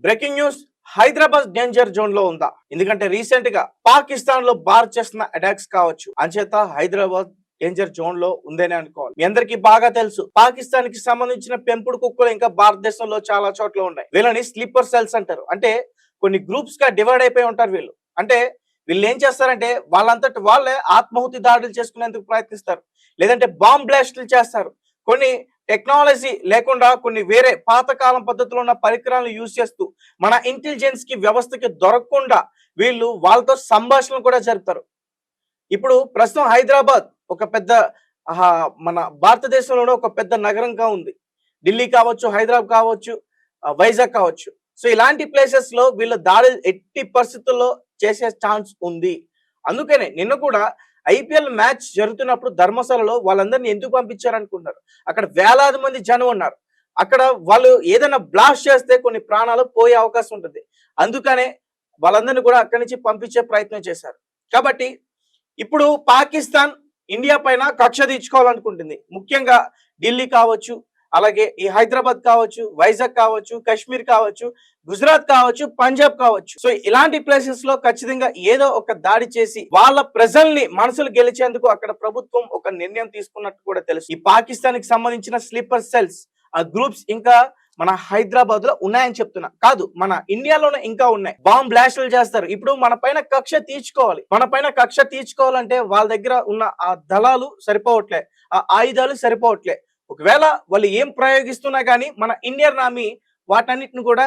Breaking news, Hyderabad danger zone లో ఉందా? ఎందుకంటే రీసెంట్ గా పాకిస్తాన్ లో బార్ చేస్తున్న అటాక్స్ కావచ్చు, అంచేత హైదరాబాద్ డేంజర్ జోన్ లో ఉందని అనుకోవాలి. మీ అందరికీ బాగా తెలుసు, పాకిస్తాన్ కి సంబంధించిన పెంపుడు కుక్కలు ఇంకా భారతదేశంలో చాలా చోట్ల ఉన్నాయి. వీళ్ళని స్లీపర్ సెల్స్ అంటారు. అంటే కొన్ని గ్రూప్స్ గా డివైడ్ అయిపోయి ఉంటారు వీళ్ళు. అంటే వీళ్ళు ఏం చేస్తారంటే వాళ్ళంతటి వాళ్ళే ఆత్మాహుతి దాడులు చేసుకునేందుకు ప్రయత్నిస్తారు, లేదంటే బాంబ్ బ్లాస్టులు చేస్తారు. కొన్ని టెక్నాలజీ లేకుండా కొన్ని వేరే పాతకాలం పద్ధతిలో ఉన్న పరికరాలను యూజ్ చేస్తూ మన ఇంటెలిజెన్స్ కి వ్యవస్థకి దొరకకుండా వీళ్ళు వాళ్ళతో సంభాషణ కూడా జరుపుతారు. ఇప్పుడు ప్రస్తుతం హైదరాబాద్ ఒక పెద్ద మన భారతదేశంలోనే ఒక పెద్ద నగరంగా ఉంది. ఢిల్లీ కావచ్చు, హైదరాబాద్ కావచ్చు, వైజాగ్ కావచ్చు. సో ఇలాంటి ప్లేసెస్ లో వీళ్ళు దాడి ఎట్టి పరిస్థితుల్లో చేసే ఛాన్స్ ఉంది. అందుకనే నిన్న కూడా ఐపీఎల్ మ్యాచ్ జరుగుతున్నప్పుడు ధర్మశాలలో వాళ్ళందరినీ ఎందుకు పంపించారు అనుకుంటారు? అక్కడ వేలాది మంది జనం ఉన్నారు. అక్కడ వాళ్ళు ఏదైనా బ్లాస్ట్ చేస్తే కొన్ని ప్రాణాలు పోయే అవకాశం ఉంటుంది. అందుకనే వాళ్ళందరినీ కూడా అక్కడి నుంచి పంపించే ప్రయత్నం చేశారు. కాబట్టి ఇప్పుడు పాకిస్తాన్ ఇండియా పైన కక్ష తీర్చుకోవాలనుకుంటుంది. ముఖ్యంగా ఢిల్లీ కావచ్చు, అలాగే ఈ హైదరాబాద్ కావచ్చు, వైజాగ్ కావచ్చు, కాశ్మీర్ కావచ్చు, గుజరాత్ కావచ్చు, పంజాబ్ కావచ్చు. సో ఇలాంటి ప్లేసెస్ లో ఖచ్చితంగా ఏదో ఒక దాడి చేసి వాళ్ళ ప్రజల్ని మనసులు గెలిచేందుకు అక్కడ ప్రభుత్వం ఒక నిర్ణయం తీసుకున్నట్టు కూడా తెలుసు. ఈ పాకిస్తాన్ కి సంబంధించిన స్లీపర్ సెల్స్ ఆ గ్రూప్స్ ఇంకా మన హైదరాబాద్ లో ఉన్నాయని చెప్తున్నా. కాదు, మన ఇండియాలోనే ఇంకా ఉన్నాయి. బాంబ్ బ్లాస్టులు చేస్తారు. ఇప్పుడు మన పైన కక్ష తీర్చుకోవాలి. మన పైన కక్ష తీర్చుకోవాలంటే వాళ్ళ దగ్గర ఉన్న ఆ దళాలు సరిపోవట్లే, ఆ ఆయుధాలు సరిపోవట్లే. ఒకవేళ వాళ్ళు ఏం ప్రయోగిస్తున్నా కానీ మన ఇండియన్ ఆర్మీ వాటన్నిటిని కూడా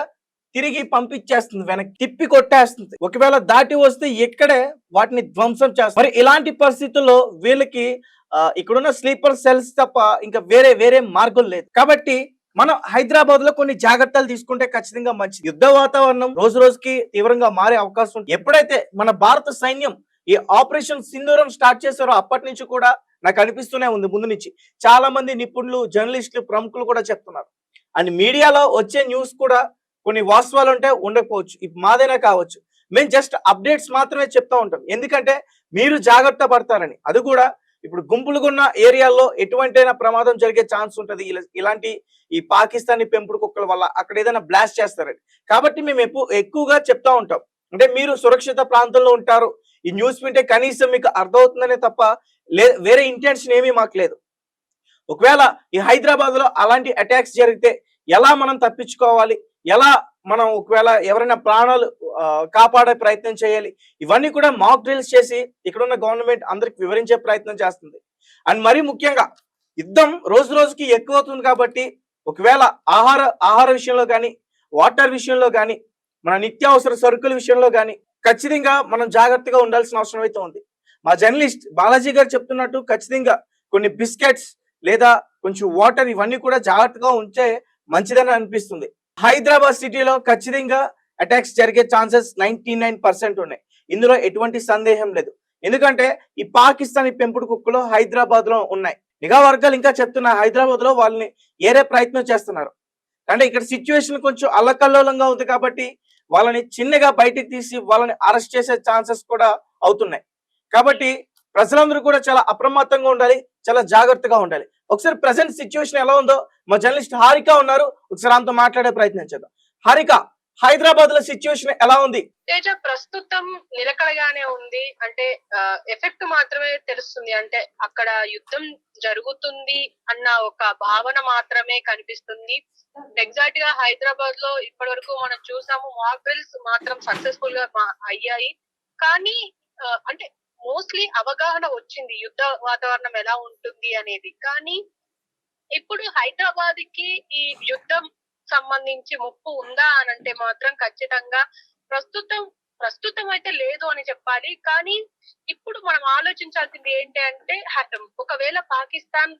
తిరిగి పంపించేస్తుంది, వెనక్కి తిప్పి కొట్టేస్తుంది. ఒకవేళ దాటి వస్తే ఇక్కడే వాటిని ధ్వంసం చేస్తారు. మరి ఇలాంటి పరిస్థితుల్లో వీళ్ళకి ఇక్కడున్న స్లీపర్ సెల్స్ తప్ప ఇంకా వేరే వేరే మార్గం లేదు. కాబట్టి మనం హైదరాబాద్ లో కొన్ని జాగ్రత్తలు తీసుకుంటే ఖచ్చితంగా మంచిది. యుద్ధ వాతావరణం రోజు రోజుకి తీవ్రంగా మారే అవకాశం ఉంది. ఎప్పుడైతే మన భారత సైన్యం ఈ ఆపరేషన్ సింధూరం స్టార్ట్ చేశారో అప్పటి నుంచి కూడా నాకు అనిపిస్తూనే ఉంది, ముందు నుంచి చాలా మంది నిపుణులు, జర్నలిస్టులు, ప్రముఖులు కూడా చెప్తున్నారు. అండ్ మీడియాలో వచ్చే న్యూస్ కూడా కొన్ని వాస్తవాలు ఉంటే ఉండకపోవచ్చు, ఇప్పుడు మాదైనా కావచ్చు. మేము జస్ట్ అప్డేట్స్ మాత్రమే చెప్తా ఉంటాం, ఎందుకంటే మీరు జాగ్రత్త పడతారని. అది కూడా ఇప్పుడు గుంపులుగున్న ఏరియాల్లో ఎటువంటైనా ప్రమాదం జరిగే ఛాన్స్ ఉంటుంది. ఇలాంటి ఈ పాకిస్తానీ పెంపుడు కుక్కల వల్ల అక్కడ ఏదైనా బ్లాస్ట్ చేస్తారని. కాబట్టి మేము ఎక్కువగా చెప్తా ఉంటాం, అంటే మీరు సురక్షిత ప్రాంతంలో ఉంటారు. ఈ న్యూస్ వింటే కనీసం మీకు అర్థమవుతుందనే తప్ప వేరే ఇంటెన్షన్ ఏమీ మాకు లేదు. ఒకవేళ ఈ హైదరాబాద్ లో అలాంటి అటాక్స్ జరిగితే ఎలా మనం తప్పించుకోవాలి, ఎలా మనం ఒకవేళ ఎవరైనా ప్రాణాలు కాపాడే ప్రయత్నం చేయాలి, ఇవన్నీ కూడా మాక్ డ్రిల్స్ చేసి ఇక్కడున్న గవర్నమెంట్ అందరికి వివరించే ప్రయత్నం చేస్తుంది. అండ్ మరీ ముఖ్యంగా యుద్ధం రోజు రోజుకి ఎక్కువ అవుతుంది. కాబట్టి ఒకవేళ ఆహార విషయంలో కానీ, వాటర్ విషయంలో కానీ, మన నిత్యావసర సరుకుల విషయంలో కానీ ఖచ్చితంగా మనం జాగ్రత్తగా ఉండాల్సిన అవసరం అయితే ఉంది. మా జర్నలిస్ట్ బాలాజీ గారు చెప్తున్నట్టు ఖచ్చితంగా కొన్ని బిస్కెట్స్ లేదా కొంచెం వాటర్ ఇవన్నీ కూడా జాగ్రత్తగా ఉంటే మంచిదని అనిపిస్తుంది. హైదరాబాద్ సిటీలో ఖచ్చితంగా అటాక్స్ జరిగే ఛాన్సెస్ 99% ఉన్నాయి. ఇందులో ఎటువంటి సందేహం లేదు. ఎందుకంటే ఈ పాకిస్తానీ పెంపుడు కుక్కలు హైదరాబాద్ లో ఉన్నాయి. నిఘా వర్గాలు ఇంకా చెప్తున్న హైదరాబాద్ లో వాళ్ళని ఏరే ప్రయత్నం చేస్తున్నారు. అంటే ఇక్కడ సిచ్యువేషన్ కొంచెం అల్లకల్లోలంగా ఉంది కాబట్టి వాళ్ళని చిన్నగా బయటికి తీసి వాళ్ళని అరెస్ట్ చేసే ఛాన్సెస్ కూడా అవుతున్నాయి. కాబట్టి ప్రజలందరూ కూడా చాలా అప్రమత్తంగా ఉండాలి, చాలా జాగ్రత్తగా ఉండాలి. ఒకసారి ప్రెసెంట్ సిచ్యువేషన్ ఎలా ఉందో మా జర్నలిస్ట్ హారిక ఉన్నారు, ఒకసారి ఆమెతో మాట్లాడే ప్రయత్నం చేద్దాం. హారిక, హైదరాబాద్ లో సిచ్యువేషన్ ఎలా ఉంది? తేజ, ప్రస్తుతం నిలకడగానే ఉంది. అంటే ఎఫెక్ట్ మాత్రమే తెలుస్తుంది. అంటే అక్కడ యుద్ధం జరుగుతుంది అన్న ఒక భావన మాత్రమే కనిపిస్తుంది. ఎగ్జాక్ట్ గా హైదరాబాద్ లో ఇప్పటి వరకు మనం చూసాము, మాక్ డ్రిల్స్ మాత్రం సక్సెస్ఫుల్ గా అయ్యాయి. కానీ అంటే మోస్ట్లీ అవగాహన వచ్చింది యుద్ధ వాతావరణం ఎలా ఉంటుంది అనేది. కానీ ఇప్పుడు హైదరాబాద్ కి ఈ యుద్ధం సంబంధించి ముప్పు ఉందా అని అంటే మాత్రం ఖచ్చితంగా ప్రస్తుతం అయితే లేదు అని చెప్పాలి. కానీ ఇప్పుడు మనం ఆలోచించాల్సింది ఏంటి అంటే, ఒకవేళ పాకిస్తాన్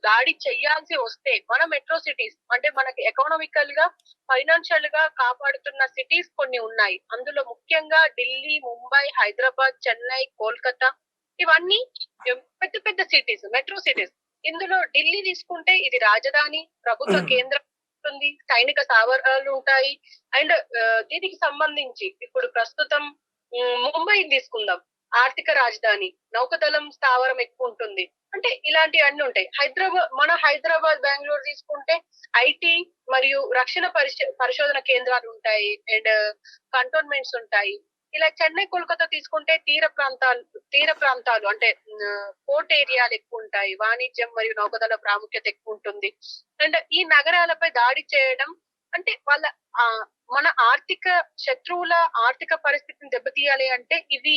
దాడి చెయ్యాల్సి వస్తే మన మెట్రో సిటీస్, అంటే మనకి ఎకనామికల్ గా, ఫైనాన్షియల్ గా కాపాడుతున్న సిటీస్ కొన్ని ఉన్నాయి. అందులో ముఖ్యంగా ఢిల్లీ, ముంబై, హైదరాబాద్, చెన్నై, కోల్కతా, ఇవన్నీ పెద్ద పెద్ద సిటీస్, మెట్రో సిటీస్. ఇందులో ఢిల్లీ తీసుకుంటే ఇది రాజధాని, ప్రభుత్వ కేంద్రం ఉంటుంది, సైనిక స్థావరాలు ఉంటాయి. అండ్ దీనికి సంబంధించి ఇప్పుడు ప్రస్తుతం ముంబైని తీసుకుందాం. ఆర్థిక రాజధాని, నౌకదళం స్థావరం ఎక్కువ ఉంటుంది. అంటే ఇలాంటివన్నీ ఉంటాయి. హైదరాబాద్ బెంగళూరు తీసుకుంటే ఐటీ మరియు రక్షణ పరిశోధన కేంద్రాలు ఉంటాయి అండ్ కంటోన్మెంట్స్ ఉంటాయి. ఇలా చెన్నై కోల్కతా తీసుకుంటే తీర ప్రాంతాలు అంటే పోర్ట్ ఏరియాలు ఎక్కువ ఉంటాయి. వాణిజ్యం మరియు నౌకదళ ప్రాముఖ్యత ఎక్కువ ఉంటుంది. అండ్ ఈ నగరాలపై దాడి చేయడం అంటే మన ఆర్థిక శత్రువుల ఆర్థిక పరిస్థితిని దెబ్బతీయాలి అంటే ఇవి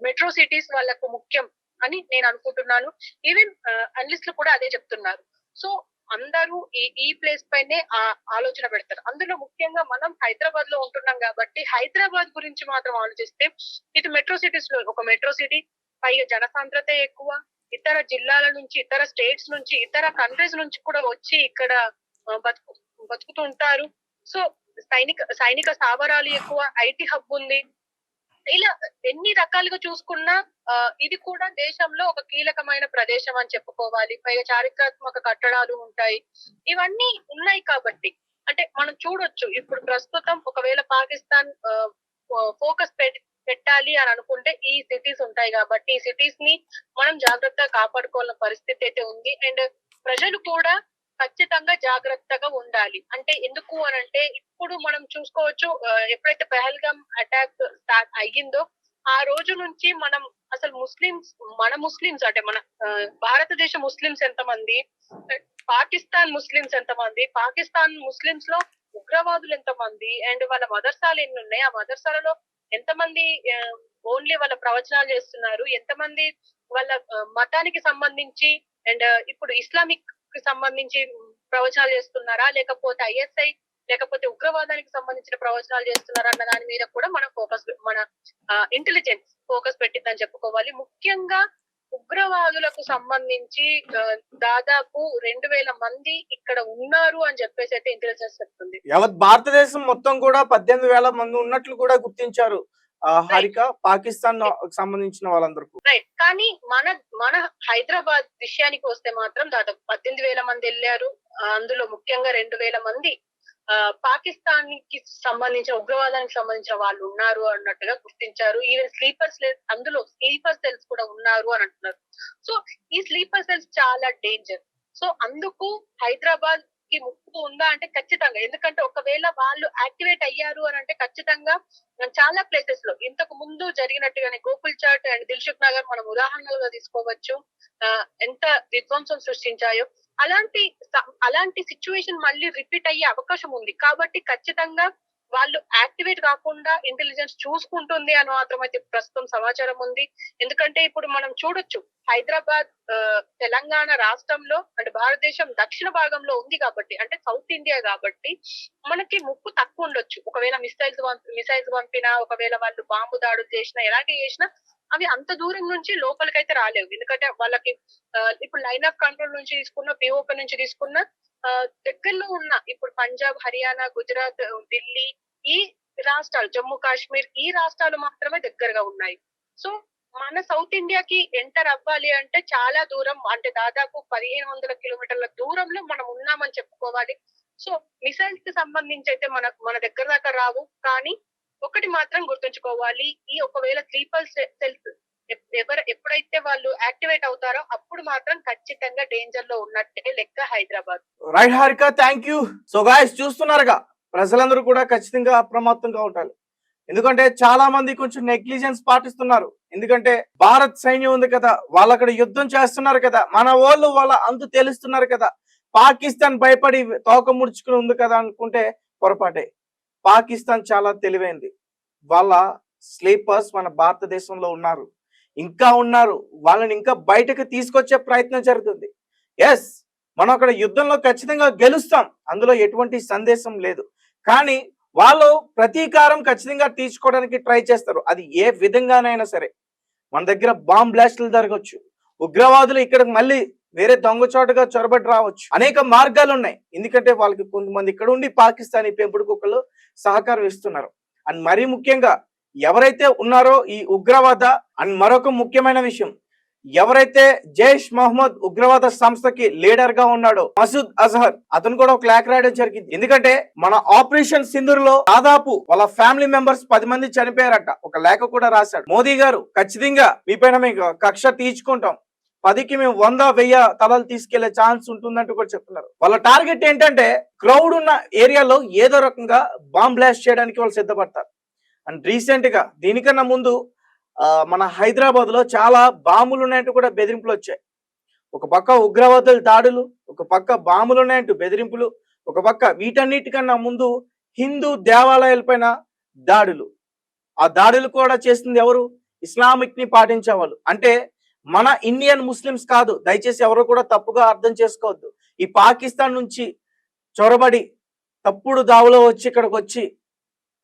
మెట్రో సిటీస్ వాళ్ళకు ముఖ్యం అని నేను అనుకుంటున్నాను. ఈవెన్ అనలిస్టులు కూడా అదే చెప్తున్నారు. సో అందరూ ఈ ప్లేస్ పైనే ఆలోచన పెడతారు. అందులో ముఖ్యంగా మనం హైదరాబాద్ లో ఉంటున్నాం కాబట్టి హైదరాబాద్ గురించి మాత్రం ఆలోచిస్తే ఇది మెట్రో సిటీస్ లో ఒక మెట్రో సిటీ, పైగా జనసాంద్రత ఎక్కువ, ఇతర జిల్లాల నుంచి, ఇతర స్టేట్స్ నుంచి, ఇతర కంట్రీస్ నుంచి కూడా వచ్చి ఇక్కడ బతుకుతూ ఉంటారు. సో సైనిక స్థావరాలు ఎక్కువ, ఐటీ హబ్ ఉంది. ఇలా ఎన్ని రకాలుగా చూసుకున్నా ఇది కూడా దేశంలో ఒక కీలకమైన ప్రదేశం అని చెప్పుకోవాలి. పైగా చారిత్రాత్మక కట్టడాలు ఉంటాయి. ఇవన్నీ ఉన్నాయి కాబట్టి అంటే మనం చూడొచ్చు. ఇప్పుడు ప్రస్తుతం ఒకవేళ పాకిస్తాన్ ఫోకస్ పెట్టాలి అని అనుకుంటే ఈ సిటీస్ ఉంటాయి కాబట్టి ఈ సిటీస్ ని మనం జాగ్రత్తగా కాపాడుకోవాల్సిన పరిస్థితి అయితే ఉంది. అండ్ ప్రజలు కూడా ఖచ్చితంగా జాగ్రత్తగా ఉండాలి. అంటే ఎందుకు అని అంటే ఇప్పుడు మనం చూసుకోవచ్చు, ఎప్పుడైతే పెహల్గాం అటాక్ స్టార్ట్ అయ్యిందో ఆ రోజు నుంచి మనం అసలు ముస్లిమ్స్ అంటే మన భారతదేశ ముస్లిమ్స్ ఎంతమంది, పాకిస్తాన్ ముస్లిమ్స్ ఎంతమంది, పాకిస్తాన్ ముస్లిమ్స్ లో ఉగ్రవాదులు ఎంతమంది, అండ్ వాళ్ళ మదర్సాలు ఎన్ని ఉన్నాయి, ఆ మదర్సాలలో ఎంతమంది ఓన్లీ వాళ్ళ ప్రవచనాలు చేస్తున్నారు, ఎంతమంది వాళ్ళ మతానికి సంబంధించి అండ్ ఇప్పుడు ఇస్లామిక్ కి సంబంధించి ప్రవచనాలు చేస్తున్నారా, లేకపోతే ఐఎస్ఐ లేకపోతే ఉగ్రవాదానికి సంబంధించిన ప్రవచనాలు చేస్తున్నారా అన్న దాని మీద కూడా మన ఇంటెలిజెన్స్ ఫోకస్ పెట్టిందని చెప్పుకోవాలి. ముఖ్యంగా ఉగ్రవాదులకు సంబంధించి దాదాపు 2000 మంది ఇక్కడ ఉన్నారు అని చెప్పేసి అయితే ఇంటెలిజెన్స్ చెప్తుంది. యావత్ భారతదేశం మొత్తం కూడా 18,000 మంది ఉన్నట్లు కూడా గుర్తించారు హారిక, పాకిస్తాన్ సంబంధించిన వాళ్ళందరూ. రైట్. కానీ మన హైదరాబాద్ విషయానికి వస్తే మాత్రం దాదాపు 18,000 మంది వెళ్ళారు. అందులో ముఖ్యంగా 2,000 మంది పాకిస్తాన్ కి సంబంధించిన ఉగ్రవాదానికి సంబంధించిన వాళ్ళు ఉన్నారు అన్నట్టుగా గుర్తించారు. ఈవెన్ అందులో స్లీపర్ సెల్స్ కూడా ఉన్నారు అని అంటున్నారు. సో ఈ స్లీపర్ సెల్స్ చాలా డేంజర్. సో అందుకు హైదరాబాద్ కి ముప్పు ఉందా అంటే ఖచ్చితంగా. ఎందుకంటే ఒకవేళ వాళ్ళు యాక్టివేట్ అయ్యారు అని అంటే ఖచ్చితంగా చాలా ప్లేసెస్ లో ఇంతకు ముందు జరిగినట్టుగానే గోకుల్ చాట్ అండ్ దిల్సుఖ్ నగర్ మనం ఉదాహరణలుగా తీసుకోవచ్చు. ఎంత విధ్వంసం సృష్టించాయో అలాంటి సిచ్యువేషన్ మళ్ళీ రిపీట్ అయ్యే అవకాశం ఉంది. కాబట్టి ఖచ్చితంగా వాళ్ళు యాక్టివేట్ కాకుండా ఇంటెలిజెన్స్ చూసుకుంటుంది అని మాత్రం అయితే ప్రస్తుతం సమాచారం ఉంది. ఎందుకంటే ఇప్పుడు మనం చూడొచ్చు, హైదరాబాద్ తెలంగాణ రాష్ట్రంలో అంటే భారతదేశం దక్షిణ భాగంలో ఉంది కాబట్టి అంటే సౌత్ ఇండియా కాబట్టి మనకి ముప్పు తక్కువ ఉండొచ్చు. ఒకవేళ మిసైల్స్ పంపినా, ఒకవేళ వాళ్ళు బాంబు దాడులు చేసినా, ఎలాంటివి చేసినా అవి అంత దూరం నుంచి లోపలికైతే రాలేవు. ఎందుకంటే వాళ్ళకి ఇప్పుడు లైన్ ఆఫ్ కంట్రోల్ నుంచి తీసుకున్న, పిఓపి నుంచి తీసుకున్న దగ్గరలో ఉన్న ఇప్పుడు పంజాబ్, హర్యానా, గుజరాత్, ఢిల్లీ ఈ రాష్ట్రాలు, జమ్మూ కాశ్మీర్ ఈ రాష్ట్రాలు మాత్రమే దగ్గరగా ఉన్నాయి. సో మన సౌత్ ఇండియాకి ఎంటర్ అవ్వాలి అంటే చాలా దూరం, అంటే దాదాపు 1500 కిలోమీటర్ల దూరంలో మనం ఉన్నామని చెప్పుకోవాలి. సో మిసైల్స్ కి సంబంధించి అయితే మన దగ్గర దాకా రావు. కానీ ఒకటి మాత్రం గుర్తుంచుకోవాలి, ఈ ఒకవేళ స్లీపర్ సెల్స్ ఎప్పుడైతే వాళ్ళు యాక్టివేట్ అవుతారో అప్పుడు మాత్రం ఖచ్చితంగా డేంజర్ లో ఉన్నట్టే లెక్క Hyderabad. Right Harika, thank you. So guys చూస్తున్నారుగా, ప్రజలందరూ కూడా ఖచ్చితంగా అప్రమత్తంగా ఉండాలి. ఎందుకంటే చాలా మంది కొంచెం నెగ్లిజెన్స్ పాటిస్తున్నారు. ఎందుకంటే భారత్ సైన్యం ఉంది కదా, వాళ్ళు అక్కడ యుద్ధం చేస్తున్నారు కదా, మన వాళ్ళు వాళ్ళ అంతు తెలుస్తున్నారు కదా, పాకిస్తాన్ భయపడి తోక ముడుచుకుని ఉంది కదా అనుకుంటే పొరపాటే. పాకిస్తాన్ చాలా తెలివైంది. వాళ్ళ స్లీపర్స్ మన భారతదేశంలో ఉన్నారు, ఇంకా ఉన్నారు. వాళ్ళని ఇంకా బయటకు తీసుకొచ్చే ప్రయత్నం జరుగుతుంది. ఎస్, మనం అక్కడ యుద్ధంలో ఖచ్చితంగా గెలుస్తాం, అందులో ఎటువంటి సందేశం లేదు. కానీ వాళ్ళు ప్రతీకారం ఖచ్చితంగా తీసుకోవడానికి ట్రై చేస్తారు. అది ఏ విధంగానైనా సరే. మన దగ్గర బాంబ్ బ్లాస్టులు జరగవచ్చు, ఉగ్రవాదులు ఇక్కడ మళ్ళీ వేరే దొంగచోటుగా చొరబడి రావచ్చు. అనేక మార్గాలు ఉన్నాయి. ఎందుకంటే వాళ్ళకి కొంతమంది ఇక్కడ ఉండి పాకిస్తానీ పెంపుడు కుక్కలు సహకారం ఇస్తున్నారు. అండ్ మరీ ముఖ్యంగా ఎవరైతే ఉన్నారో ఈ ఉగ్రవాద, అండ్ మరొక ముఖ్యమైన విషయం, ఎవరైతే జైష్ మహమ్మద్ ఉగ్రవాద సంస్థకి లీడర్ గా ఉన్నాడో మసూద్ అజహర్, అతను కూడా ఒక లేఖ రాయడం జరిగింది. ఎందుకంటే మన ఆపరేషన్ సింధూర్ లో దాదాపు వాళ్ళ ఫ్యామిలీ మెంబర్స్ 10 మంది చనిపోయారట. ఒక లేఖ కూడా రాశాడు. మోదీ గారు ఖచ్చితంగా మీపైన మేము కక్ష తీర్చుకుంటాం, 10కి మేము 100-1000 తలలు తీసుకెళ్లే ఛాన్స్ ఉంటుందంటూ కూడా చెప్తున్నారు. వాళ్ళ టార్గెట్ ఏంటంటే క్రౌడ్ ఉన్న ఏరియాలో ఏదో రకంగా బాంబ్ బ్లాస్ట్ చేయడానికి వాళ్ళు సిద్ధపడతారు. అండ్ రీసెంట్ గా దీనికన్నా ముందు మన హైదరాబాద్ లో చాలా బాంబులు ఉన్నాయంటూ కూడా బెదిరింపులు వచ్చాయి. ఒక పక్క ఉగ్రవాదుల దాడులు, ఒక పక్క బాంబులు ఉన్నాయంటూ బెదిరింపులు, ఒక పక్క వీటన్నిటికన్నా ముందు హిందూ దేవాలయాలపైన దాడులు. ఆ దాడులు కూడా చేసింది ఎవరు? ఇస్లామిక్ ని పాటించే వాళ్ళు. అంటే మన ఇండియన్ ముస్లిమ్స్ కాదు, దయచేసి ఎవరు కూడా తప్పుగా అర్థం చేసుకోవద్దు. ఈ పాకిస్తాన్ నుంచి చొరబడి తప్పుడు దావులో వచ్చి ఇక్కడికి వచ్చి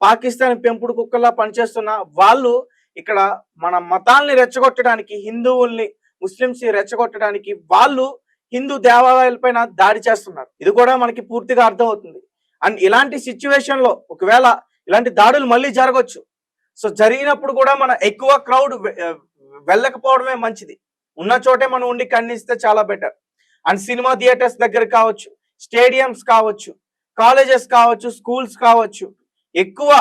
పాకిస్తాన్ పెంపుడు కుక్కల్లా పనిచేస్తున్న వాళ్ళు ఇక్కడ మన మతాల్ని రెచ్చగొట్టడానికి, హిందువుల్ని ముస్లింస్ ని రెచ్చగొట్టడానికి వాళ్ళు హిందూ దేవాలయాలపైన దాడి చేస్తున్నారు. ఇది కూడా మనకి పూర్తిగా అర్థమవుతుంది. అండ్ ఇలాంటి సిచ్యువేషన్ లో ఒకవేళ ఇలాంటి దాడులు మళ్ళీ జరగవచ్చు. సో జరిగినప్పుడు కూడా మన ఎక్కువ క్రౌడ్ వెళ్ళకపోవడమే మంచిది. ఉన్న చోటే మనం ఉండి ఖండిస్తే చాలా బెటర్. అండ్ సినిమా థియేటర్స్ దగ్గర కావచ్చు, స్టేడియంస్ కావచ్చు, కాలేజెస్ కావచ్చు, స్కూల్స్ కావచ్చు, ఎక్కువ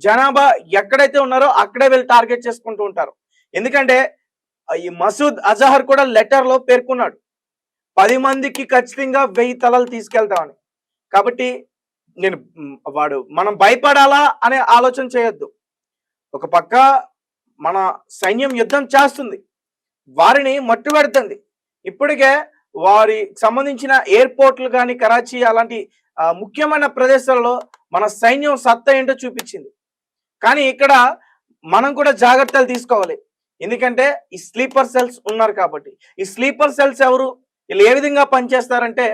జనాభా ఎక్కడైతే ఉన్నారో అక్కడే వీళ్ళు టార్గెట్ చేసుకుంటూ ఉంటారు. ఎందుకంటే ఈ మసూద్ అజహర్ కూడా లెటర్ లో పేర్కొన్నాడు 10 మందికి ఖచ్చితంగా 1000 తలలు తీసుకెళ్తామని. కాబట్టి మనం భయపడాలా అనే ఆలోచన చేయొద్దు. ఒక పక్క మన సైన్యం యుద్ధం చేస్తుంది, వారిని మట్టుబెడుతుంది. ఇప్పటికే వారికి సంబంధించిన ఎయిర్పోర్ట్లు కానీ, కరాచీ అలాంటి ముఖ్యమైన ప్రదేశాలలో మన సైన్యం సత్తా ఏంటో చూపించింది. కానీ ఇక్కడ మనం కూడా జాగ్రత్తలు తీసుకోవాలి. ఎందుకంటే ఈ స్లీపర్ సెల్స్ ఉన్నారు కాబట్టి. ఈ స్లీపర్ సెల్స్ ఎవరు? వీళ్ళు ఏ విధంగా పనిచేస్తారంటే,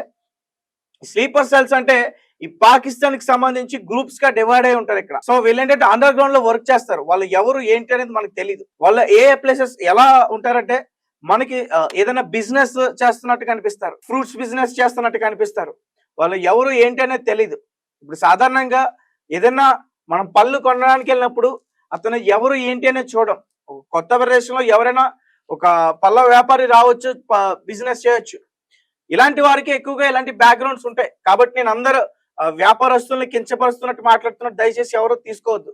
స్లీపర్ సెల్స్ అంటే ఈ పాకిస్తాన్ కి సంబంధించి గ్రూప్స్ గా డివైడ్ అయి ఉంటారు ఇక్కడ. సో వీళ్ళు ఏంటంటే అండర్ గ్రౌండ్ లో వర్క్ చేస్తారు. వాళ్ళు ఎవరు ఏంటి అనేది మనకు తెలియదు. వాళ్ళ ఏ ప్లేసెస్ ఎలా ఉంటారంటే, మనకి ఏదైనా బిజినెస్ చేస్తున్నట్టు కనిపిస్తారు, ఫ్రూట్స్ బిజినెస్ చేస్తున్నట్టు కనిపిస్తారు. వాళ్ళు ఎవరు ఏంటి అనేది తెలియదు. ఇప్పుడు సాధారణంగా ఏదైనా మనం పళ్ళు కొనడానికి వెళ్ళినప్పుడు అతను ఎవరు ఏంటి అనేది చూడం. కొత్త ప్రదేశంలో ఎవరైనా ఒక పళ్ళ వ్యాపారి రావచ్చు, బిజినెస్ చేయొచ్చు. ఇలాంటి వారికి ఎక్కువగా ఇలాంటి బ్యాక్గ్రౌండ్స్ ఉంటాయి. కాబట్టి నేను అందరూ వ్యాపారస్తుల్ని కించపరుస్తున్నట్టు మాట్లాడుతున్నట్టు దయచేసి ఎవరు తీసుకోవద్దు.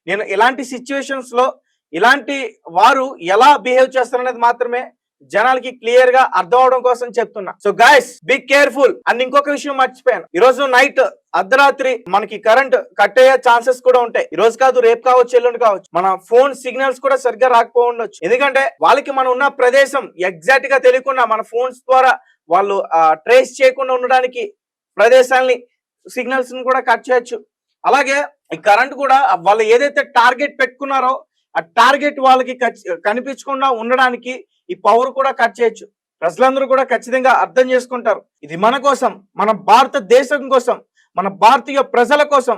నేను ఇలాంటి సిచ్యువేషన్స్ లో ఇలాంటి వారు ఎలా బిహేవ్ చేస్తారనేది మాత్రమే జనాలకి క్లియర్ గా అర్థం అవడం కోసం చెప్తున్నా. So guys, be careful. And ఇంకొక విషయం మర్చిపోయాను, ఈ రోజు నైట్ అర్ధరాత్రి మనకి కరెంట్ కట్ అయ్యే ఛాన్సెస్ కూడా ఉంటాయి. ఈ రోజు కాదు, రేపు కావచ్చు, ఎల్లుండి కావచ్చు. మన ఫోన్ సిగ్నల్స్ కూడా సరిగ్గా రాకపోవచ్చు. ఎందుకంటే వాళ్ళకి మనం ఉన్న ప్రదేశం ఎగ్జాక్ట్ గా తెలియకుండా మన ఫోన్స్ ద్వారా వాళ్ళు ట్రేస్ చేయకుండా ఉండడానికి ప్రదేశాలని, సిగ్నల్స్ కూడా కట్ చేయొచ్చు. అలాగే ఈ కరెంట్ కూడా వాళ్ళు ఏదైతే టార్గెట్ పెట్టుకున్నారో ఆ టార్గెట్ వాళ్ళకి కనిపించకుండా ఉండడానికి ఈ పవర్ కూడా కట్ చేయొచ్చు. ప్రజలందరూ కూడా ఖచ్చితంగా అర్థం చేసుకుంటారు. ఇది మన కోసం, మన భారతదేశం కోసం, మన భారతీయ ప్రజల కోసం.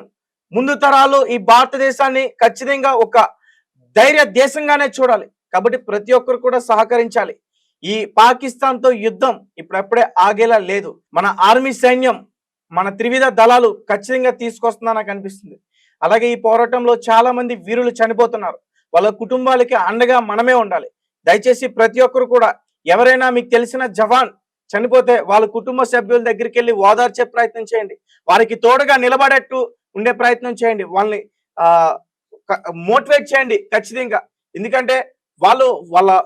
ముందు తరాలు ఈ భారతదేశాన్ని ఖచ్చితంగా ఒక ధైర్య దేశంగానే చూడాలి. కాబట్టి ప్రతి ఒక్కరు కూడా సహకరించాలి. ఈ పాకిస్తాన్ తో యుద్ధం ఇప్పుడప్పుడే ఆగేలా లేదు. మన ఆర్మీ సైన్యం, మన త్రివిధ దళాలు ఖచ్చితంగా తీసుకొస్తుందని నాకు అనిపిస్తుంది. అలాగే ఈ పోరాటంలో చాలా మంది వీరులు చనిపోతున్నారు. వాళ్ళ కుటుంబాలకి అండగా మనమే ఉండాలి. దయచేసి ప్రతి ఒక్కరు కూడా ఎవరైనా మీకు తెలిసిన జవాన్ చనిపోతే వాళ్ళ కుటుంబ సభ్యుల దగ్గరికి వెళ్ళి ఓదార్చే ప్రయత్నం చేయండి. వారికి తోడుగా నిలబడేట్టు ఉండే ప్రయత్నం చేయండి. వాళ్ళని మోటివేట్ చేయండి ఖచ్చితంగా. ఎందుకంటే వాళ్ళ